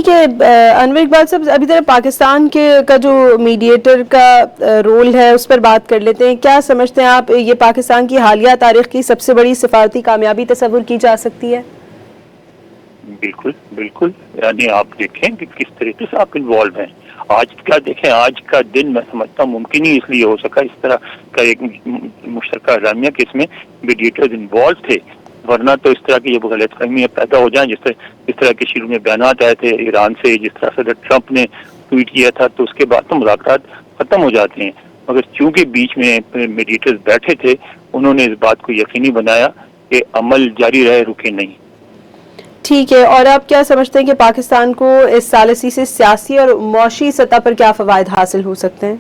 ٹھیک ہے انور اقبال صاحب، ابھی طرح پاکستان کا جو میڈیٹر کا رول ہے اس پر بات کر لیتے ہیں. کیا سمجھتے ہیں آپ، یہ پاکستان کی حالیہ تاریخ کی سب سے بڑی سفارتی کامیابی تصور کی جا سکتی ہے؟ بالکل بالکل، یعنی آپ دیکھیں کہ کس طریقے سے آپ انوالو ہیں. آج کا دیکھیں، آج کا دن میں سمجھتا ہوں ممکن ہی اس لیے ہو سکا اس طرح کا ایک مشترکہ اعلامیہ کہ اس میں میڈیٹرز انوالو تھے، ورنہ تو اس طرح کی یہ غلط فہمیاں پیدا ہو جائیں جس طرح کے شروع میں بیانات آئے تھے ایران سے، جس طرح صدر ٹرمپ نے ٹویٹ کیا تھا، تو اس کے بعد تو مذاکرات ختم ہو جاتے ہیں. مگر چونکہ بیچ میں میڈیٹرز بیٹھے تھے، انہوں نے اس بات کو یقینی بنایا کہ عمل جاری رہے، رکے نہیں. ٹھیک ہے، اور آپ کیا سمجھتے ہیں کہ پاکستان کو اس ثالثی سے سیاسی اور معاشی سطح پر کیا فوائد حاصل ہو سکتے ہیں؟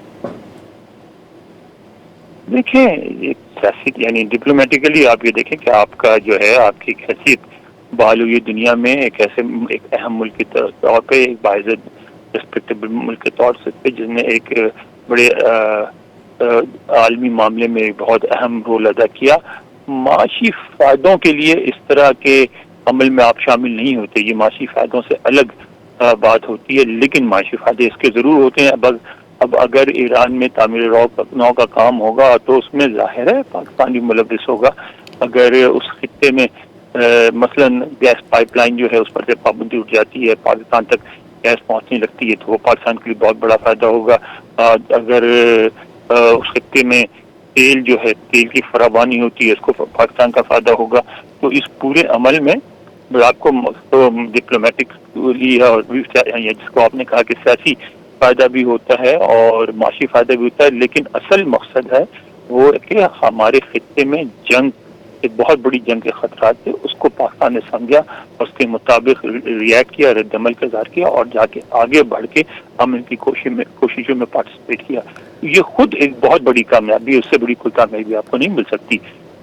دیکھیں، ایک سیاسی یعنی ڈپلومیٹیکلی آپ یہ دیکھیں کہ آپ کا جو ہے، آپ کی حیثیت بحال ہوئی دنیا میں ایک اہم ملک کے طور پہ، ایک باعزت ریسپیکٹیبل ملک کے طور سے، جس نے ایک بڑے عالمی معاملے میں بہت اہم رول ادا کیا. معاشی فائدوں کے لیے اس طرح کے عمل میں آپ شامل نہیں ہوتے، یہ معاشی فائدوں سے الگ بات ہوتی ہے، لیکن معاشی فائدے اس کے ضرور ہوتے ہیں. اب اگر ایران میں تعمیر نو کا کام ہوگا تو اس میں ظاہر ہے پاکستان بھی ملوث ہوگا. اگر اس خطے میں مثلا گیس پائپ لائن جو ہے اس پر سے پابندی اٹھ جاتی ہے، پاکستان تک گیس پہنچنے لگتی ہے، تو وہ پاکستان کے لیے بہت بڑا فائدہ ہوگا. اگر اس خطے میں تیل جو ہے، تیل کی فراوانی ہوتی ہے، اس کو پاکستان کا فائدہ ہوگا. تو اس پورے عمل میں آپ کو ڈپلومیٹک جس کو آپ نے کہا کہ سیاسی فائدہ بھی ہوتا ہے اور معاشی فائدہ بھی ہوتا ہے، لیکن اصل مقصد ہے وہ کہ ہمارے خطے میں جنگ، ایک بہت بڑی جنگ کے خطرات تھے، اس کو پاکستان نے سمجھا، اس کے مطابق ریئیکٹ کیا، رد عمل کا اظہار کیا، اور جا کے آگے بڑھ کے ہم ان کی کوششوں میں پارٹیسپیٹ کیا. یہ خود ایک بہت بڑی کامیابی ہے، اس سے بڑی کوئی کامیابی آپ کو نہیں مل سکتی.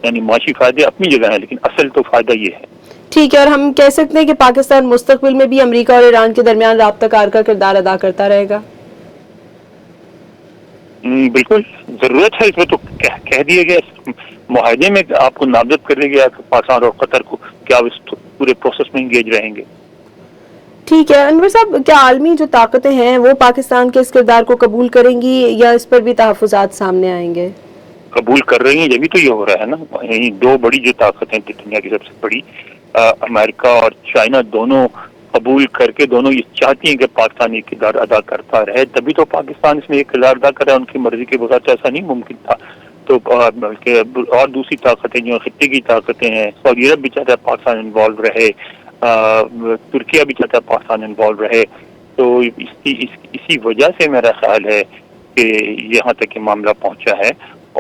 یعنی معاشی فائدے اپنی جگہ ہیں، لیکن اصل تو فائدہ یہ ہے. ٹھیک ہے، اور ہم کہہ سکتے ہیں کہ پاکستان مستقبل میں بھی امریکہ اور ایران کے درمیان رابطہ کار کا کردار ادا کرتا رہے گا؟ بالکل ضرورت ہے، اس میں تو کہہ دیا گیا معاہدے میں، آپ کو نامزد کرنے گیا کہ پاکستان اور قطر کو کیا اس پورے پروسیس میں انگیج رہیں گے. ٹھیک ہے انور صاحب، کیا عالمی جو طاقتیں ہیں وہ پاکستان کے اس کردار کو قبول کریں گی یا اس پر بھی تحفظات سامنے آئیں گے؟ قبول کر رہی ہیں، جبھی تو یہ ہو رہا ہے نا. یعنی دو بڑی جو طاقتیں دنیا کی سب سے بڑی، امریکہ اور چائنا، دونوں قبول کر کے دونوں یہ چاہتی ہیں کہ پاکستان یہ کردار ادا کرتا رہے. تبھی تو پاکستان اس میں ایک کردار ادا کر رہا ہے، ان کی مرضی کے بغیر تو ایسا نہیں ممکن تھا. تو اور دوسری طاقتیں جو خطے کی طاقتیں ہیں، سعودی عرب بھی چاہتا ہے پاکستان انوالو رہے، ترکیہ بھی چاہتا ہے پاکستان انوالو رہے. تو اسی وجہ سے میرا خیال ہے کہ یہاں تک یہ معاملہ پہنچا ہے،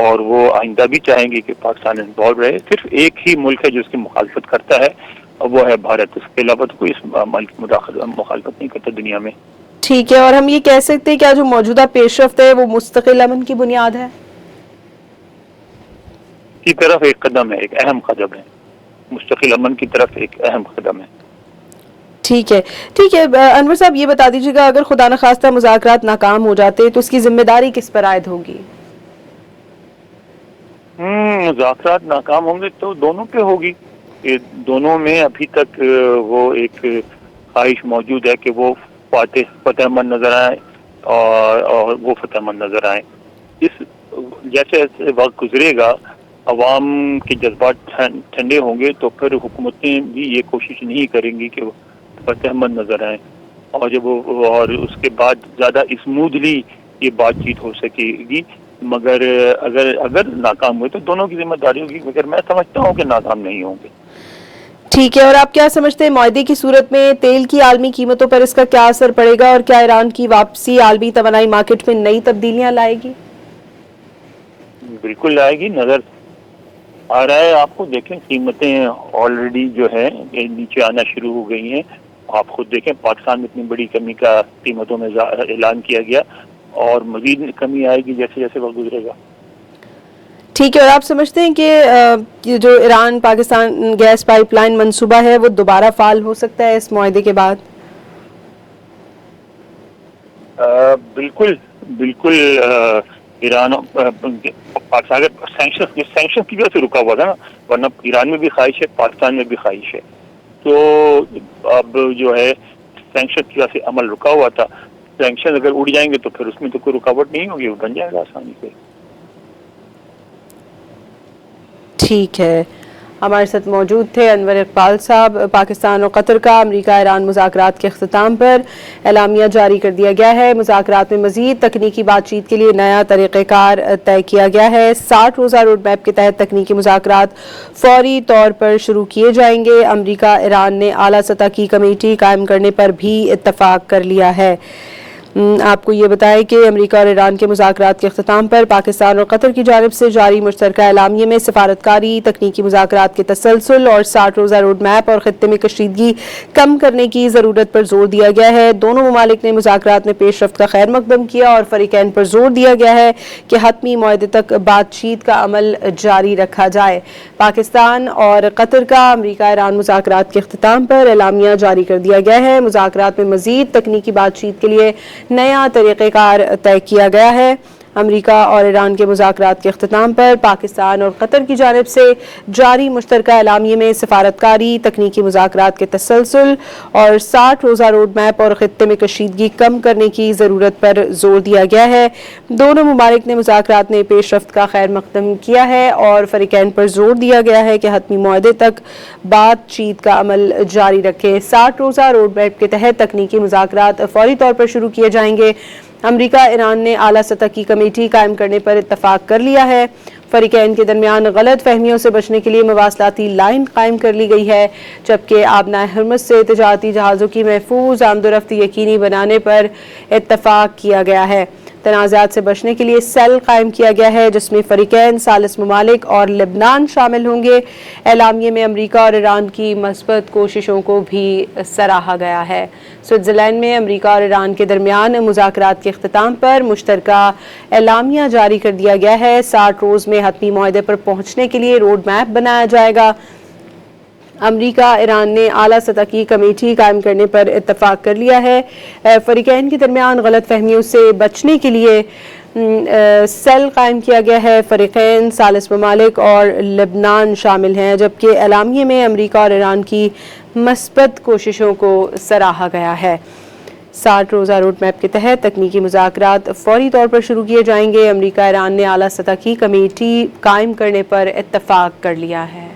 اور وہ آئندہ بھی چاہیں گے کہ پاکستان انوالو رہے. صرف ایک ہی ملک ہے جو اس کی مخالفت کرتا ہے، وہ ہے بھارت. اس کے علاوہ تو کوئی اس ملک مخالفت نہیں کرتا دنیا میں. ٹھیک ہے، اور ہم یہ کہہ سکتے ہیں کیا جو موجودہ پیش رفت ہے وہ مستقل امن کی بنیاد ہے؟ کی طرف ایک قدم ہے، ایک اہم قدم ہے، مستقل امن کی طرف ایک اہم قدم ہے. ٹھیک ہے ٹھیک ہے انور صاحب، یہ بتا دیجیے گا اگر خدا نخواستہ مذاکرات ناکام ہو جاتے تو اس کی ذمہ داری کس پر عائد ہوگی؟ مذاکرات ناکام ہوں گے تو دونوں پہ ہوگی. کہ دونوں میں ابھی تک وہ ایک خواہش موجود ہے کہ وہ فتح مند نظر آئے اور وہ فتح مند نظر آئے. جیسے جیسے وقت گزرے گا، عوام کے جذبات ٹھنڈے ہوں گے تو پھر حکومتیں بھی یہ کوشش نہیں کریں گی کہ وہ فتح مند نظر آئیں، اور اس کے بعد زیادہ اسموتھلی یہ بات چیت ہو سکے گی. مگر اگر ناکام ہوئے تو دونوں کی ذمہ داری ہوگی، مگر میں سمجھتا ہوں کہ ناکام نہیں ہوں گے. ٹھیک ہے، اور آپ کیا سمجھتے ہیں معاہدے کی صورت میں تیل کی عالمی قیمتوں پر اس کا کیا اثر پڑے گا، اور کیا ایران کی واپسی عالمی توانائی مارکیٹ میں نئی تبدیلیاں لائے گی؟ بالکل لائے گی. نظر آ رہا ہے آپ کو، دیکھیں قیمتیں آلریڈی جو ہے نیچے آنا شروع ہو گئی ہیں. آپ خود دیکھیں پاکستان میں اتنی بڑی کمی کا قیمتوں میں اعلان کیا گیا، اور مزید کمی آئے گی جیسے جیسے وقت گزرے گا. ٹھیک ہے، اور آپ سمجھتے ہیں کہ جو Iran Pakistan gas pipeline منصوبہ ہے وہ دوبارہ فعال ہو سکتا ہے اس معاہدے کے بعد؟ بالکل بالکل. ایران پاکستان سینکشن کی وجہ سے رکا ہوا تھا نا، ورنہ ایران میں بھی خواہش ہے، پاکستان میں بھی خواہش ہے. تو اب جو ہے اس سینکشن کی وجہ سے عمل رکا ہوا تھا. سینکشن اگر اڑ جائیں گے تو پھر اس میں تو کوئی رکاوٹ نہیں ہوگی, وہ بن جائے گا آسانی سے. ٹھیک ہے, ہمارے ساتھ موجود تھے انور اقبال صاحب. پاکستان اور قطر کا امریکہ ایران مذاکرات کے اختتام پر اعلامیہ جاری کر دیا گیا ہے. مذاکرات میں مزید تکنیکی بات چیت کے لیے نیا طریقہ کار طے کیا گیا ہے. 60 روزہ روڈ میپ کے تحت تکنیکی مذاکرات فوری طور پر شروع کیے جائیں گے. امریکہ ایران نے اعلیٰ سطح کی کمیٹی قائم کرنے پر بھی اتفاق کر لیا ہے. آپ کو یہ بتائیں کہ امریکہ اور ایران کے مذاکرات کے اختتام پر پاکستان اور قطر کی جانب سے جاری مشترکہ اعلامیے میں سفارتکاری, تکنیکی مذاکرات کے تسلسل اور 60 روزہ روڈ میپ اور خطے میں کشیدگی کم کرنے کی ضرورت پر زور دیا گیا ہے. دونوں ممالک نے مذاکرات میں پیش رفت کا خیر مقدم کیا اور فریقین پر زور دیا گیا ہے کہ حتمی معاہدے تک بات چیت کا عمل جاری رکھا جائے. پاکستان اور قطر کا امریکہ ایران مذاکرات کے اختتام پر اعلامیہ جاری کر دیا گیا ہے. مذاکرات میں مزید تکنیکی بات چیت کے لیے نیا طریقہ کار طے کیا گیا ہے. امریکہ اور ایران کے مذاکرات کے اختتام پر پاکستان اور قطر کی جانب سے جاری مشترکہ اعلامیے میں سفارتکاری, تکنیکی مذاکرات کے تسلسل اور 60 روزہ روڈ میپ اور خطے میں کشیدگی کم کرنے کی ضرورت پر زور دیا گیا ہے. دونوں ممالک نے مذاکرات میں پیش رفت کا خیر مقدم کیا ہے اور فریقین پر زور دیا گیا ہے کہ حتمی معاہدے تک بات چیت کا عمل جاری رکھے. 60 روزہ روڈ میپ کے تحت تکنیکی مذاکرات فوری طور پر شروع کیے جائیں گے. امریکہ ایران نے اعلیٰ سطح کی کمیٹی قائم کرنے پر اتفاق کر لیا ہے. فریقین کے درمیان غلط فہمیوں سے بچنے کے لیے مواصلاتی لائن قائم کر لی گئی ہے, جبکہ آبنائے ہرمز سے تجارتی جہازوں کی محفوظ آمد و رفت یقینی بنانے پر اتفاق کیا گیا ہے. تنازعات سے بچنے کے لیے سیل قائم کیا گیا ہے جس میں فریقین, ثالث ممالک اور لبنان شامل ہوں گے. اعلامیے میں امریکہ اور ایران کی مثبت کوششوں کو بھی سراہا گیا ہے. سوئٹزرلینڈ میں امریکہ اور ایران کے درمیان مذاکرات کے اختتام پر مشترکہ اعلامیہ جاری کر دیا گیا ہے. 60 روز میں حتمی معاہدے پر پہنچنے کے لیے روڈ میپ بنایا جائے گا. امریکہ ایران نے اعلیٰ سطح کی کمیٹی قائم کرنے پر اتفاق کر لیا ہے. فریقین کے درمیان غلط فہمیوں سے بچنے کے لیے سیل قائم کیا گیا ہے. فریقین, ثالث ممالک اور لبنان شامل ہیں, جبکہ اعلامیے میں امریکہ اور ایران کی مثبت کوششوں کو سراہا گیا ہے. 60 روزہ روڈ میپ کے تحت تکنیکی مذاکرات فوری طور پر شروع کیے جائیں گے. امریکہ ایران نے اعلیٰ سطح کی کمیٹی قائم کرنے پر اتفاق کر لیا ہے.